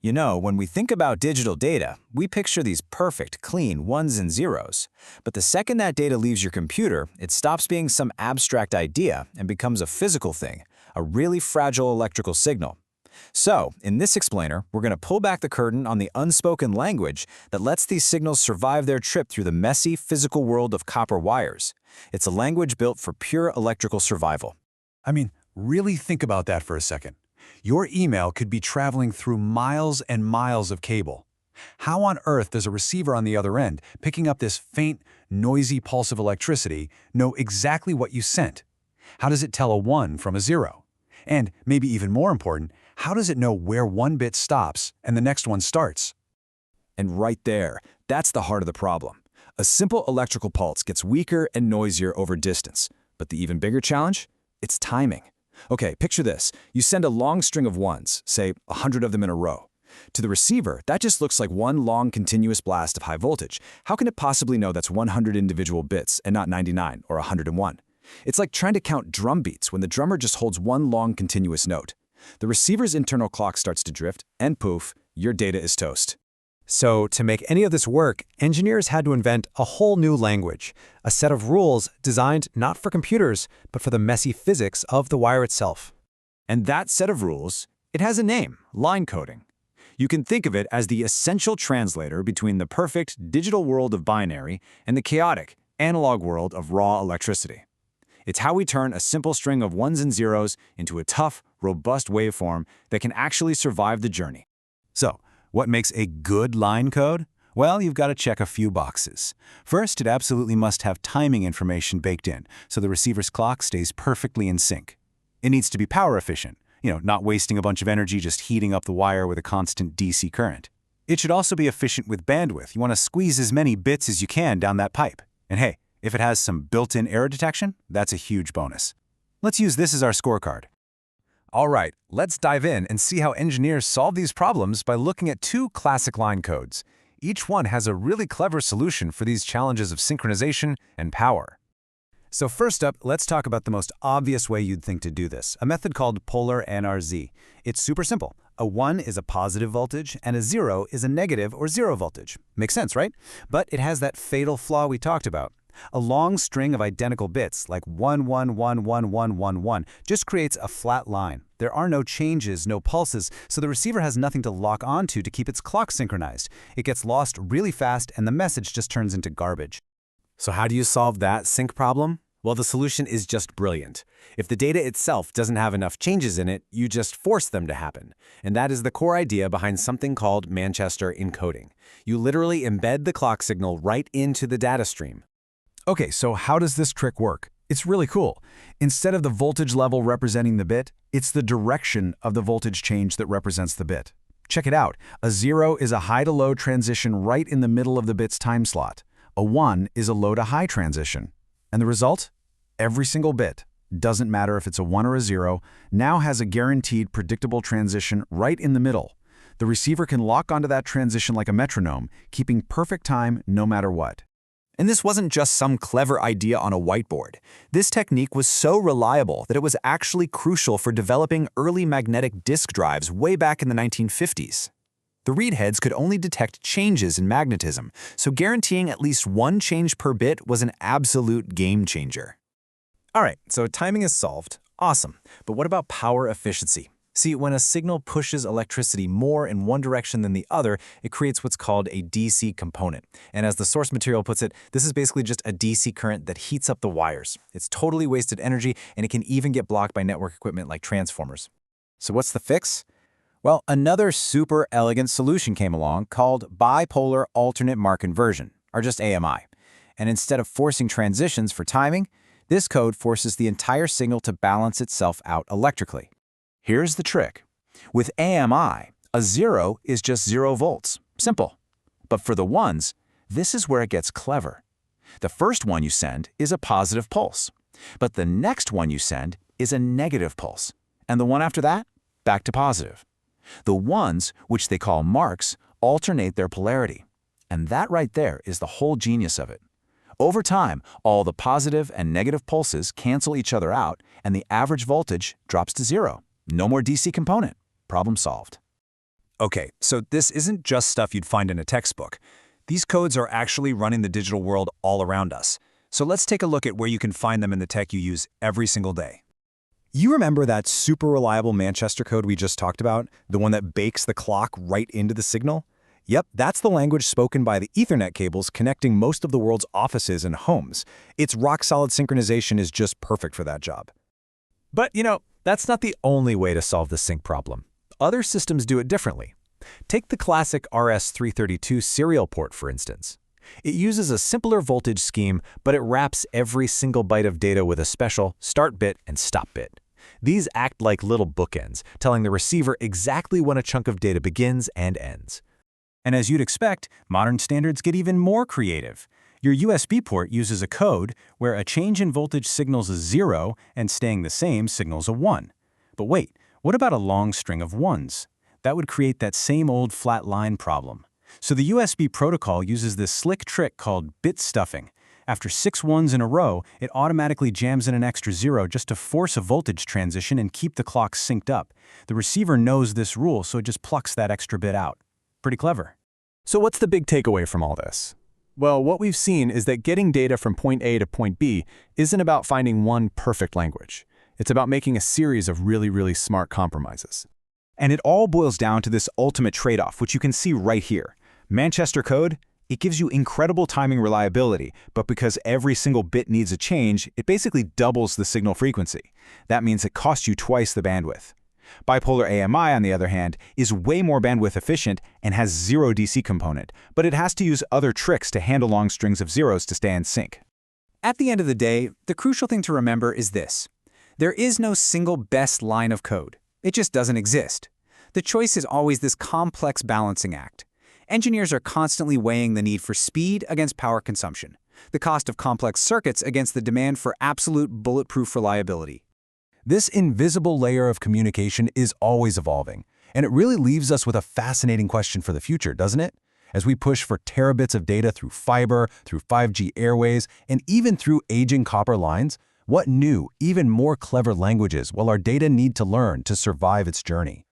You know, when we think about digital data, we picture these perfect, clean ones and zeros. But the second that data leaves your computer, it stops being some abstract idea and becomes a physical thing, a really fragile electrical signal. So, in this explainer, we're going to pull back the curtain on the unspoken language that lets these signals survive their trip through the messy, physical world of copper wires. It's a language built for pure electrical survival. I mean, really think about that for a second. Your email could be traveling through miles and miles of cable. How on earth does a receiver on the other end, picking up this faint, noisy pulse of electricity, know exactly what you sent? How does it tell a 1 from a 0? And, maybe even more important, how does it know where one bit stops and the next one starts? And right there, that's the heart of the problem. A simple electrical pulse gets weaker and noisier over distance. But the even bigger challenge? It's timing. Okay, picture this. You send a long string of ones, say 100 of them in a row. To the receiver, that just looks like one long continuous blast of high voltage. How can it possibly know that's 100 individual bits and not 99 or 101? It's like trying to count drum beats when the drummer just holds one long continuous note. The receiver's internal clock starts to drift, and poof, your data is toast. So, to make any of this work, engineers had to invent a whole new language, a set of rules designed not for computers, but for the messy physics of the wire itself. And that set of rules, it has a name, line coding. You can think of it as the essential translator between the perfect digital world of binary and the chaotic analog world of raw electricity. It's how we turn a simple string of ones and zeros into a tough, robust waveform that can actually survive the journey. So, what makes a good line code? Well, you've got to check a few boxes. First, it absolutely must have timing information baked in, so the receiver's clock stays perfectly in sync. It needs to be power efficient, not wasting a bunch of energy just heating up the wire with a constant DC current. It should also be efficient with bandwidth. You want to squeeze as many bits as you can down that pipe. And hey, if it has some built-in error detection, that's a huge bonus. Let's use this as our scorecard. All right, let's dive in and see how engineers solve these problems by looking at two classic line codes. Each one has a really clever solution for these challenges of synchronization and power. So first up, let's talk about the most obvious way you'd think to do this, a method called polar NRZ. It's super simple. A 1 is a positive voltage, and a 0 is a negative or zero voltage. Makes sense, right? But it has that fatal flaw we talked about. A long string of identical bits, like 1, 1, 1, 1, 1, 1, 1, just creates a flat line. There are no changes, no pulses, so the receiver has nothing to lock onto to keep its clock synchronized. It gets lost really fast, and the message just turns into garbage. So how do you solve that sync problem? Well, the solution is just brilliant. If the data itself doesn't have enough changes in it, you just force them to happen. And that is the core idea behind something called Manchester encoding. You literally embed the clock signal right into the data stream. Okay, so how does this trick work? It's really cool. Instead of the voltage level representing the bit, it's the direction of the voltage change that represents the bit. Check it out. A 0 is a high to low transition right in the middle of the bit's time slot. A 1 is a low to high transition. And the result? Every single bit, doesn't matter if it's a 1 or a 0, now has a guaranteed predictable transition right in the middle. The receiver can lock onto that transition like a metronome, keeping perfect time no matter what. And this wasn't just some clever idea on a whiteboard. This technique was so reliable that it was actually crucial for developing early magnetic disk drives way back in the 1950s. The read heads could only detect changes in magnetism, so guaranteeing at least one change per bit was an absolute game changer. All right, so timing is solved. Awesome. But what about power efficiency? See, when a signal pushes electricity more in one direction than the other, it creates what's called a DC component. And as the source material puts it, this is basically just a DC current that heats up the wires. It's totally wasted energy, and it can even get blocked by network equipment like transformers. So what's the fix? Well, another super elegant solution came along called bipolar alternate mark inversion, or just AMI. And instead of forcing transitions for timing, this code forces the entire signal to balance itself out electrically. Here's the trick. With AMI, a 0 is just 0 volts. Simple. But for the ones, this is where it gets clever. The first one you send is a positive pulse, but the next one you send is a negative pulse, and the one after that, back to positive. The ones, which they call marks, alternate their polarity. And that right there is the whole genius of it. Over time, all the positive and negative pulses cancel each other out, and the average voltage drops to 0. No more DC component. Problem solved. Okay, so this isn't just stuff you'd find in a textbook. These codes are actually running the digital world all around us. So let's take a look at where you can find them in the tech you use every single day. You remember that super reliable Manchester code we just talked about? The one that bakes the clock right into the signal? Yep, that's the language spoken by the Ethernet cables connecting most of the world's offices and homes. Its rock-solid synchronization is just perfect for that job. But, that's not the only way to solve the sync problem. Other systems do it differently. Take the classic RS-332 serial port, for instance. It uses a simpler voltage scheme, but it wraps every single byte of data with a special start bit and stop bit. These act like little bookends, telling the receiver exactly when a chunk of data begins and ends. And as you'd expect, modern standards get even more creative. Your USB port uses a code where a change in voltage signals a 0 and staying the same signals a 1. But wait, what about a long string of 1s? That would create that same old flat line problem. So the USB protocol uses this slick trick called bit stuffing. After 6 1s in a row, it automatically jams in an extra 0 just to force a voltage transition and keep the clock synced up. The receiver knows this rule, so it just plucks that extra bit out. Pretty clever. So what's the big takeaway from all this? Well, what we've seen is that getting data from point A to point B isn't about finding one perfect language. It's about making a series of really smart compromises. And it all boils down to this ultimate trade-off, which you can see right here. Manchester code, it gives you incredible timing reliability, but because every single bit needs a change, it basically doubles the signal frequency. That means it costs you twice the bandwidth. Bipolar AMI, on the other hand, is way more bandwidth efficient and has 0 DC component, but it has to use other tricks to handle long strings of zeros to stay in sync. At the end of the day, the crucial thing to remember is this. There is no single best line of code. It just doesn't exist. The choice is always this complex balancing act. Engineers are constantly weighing the need for speed against power consumption, the cost of complex circuits against the demand for absolute bulletproof reliability. This invisible layer of communication is always evolving, and it really leaves us with a fascinating question for the future, doesn't it? As we push for terabits of data through fiber, through 5G airways, and even through aging copper lines, what new, even more clever languages will our data need to learn to survive its journey?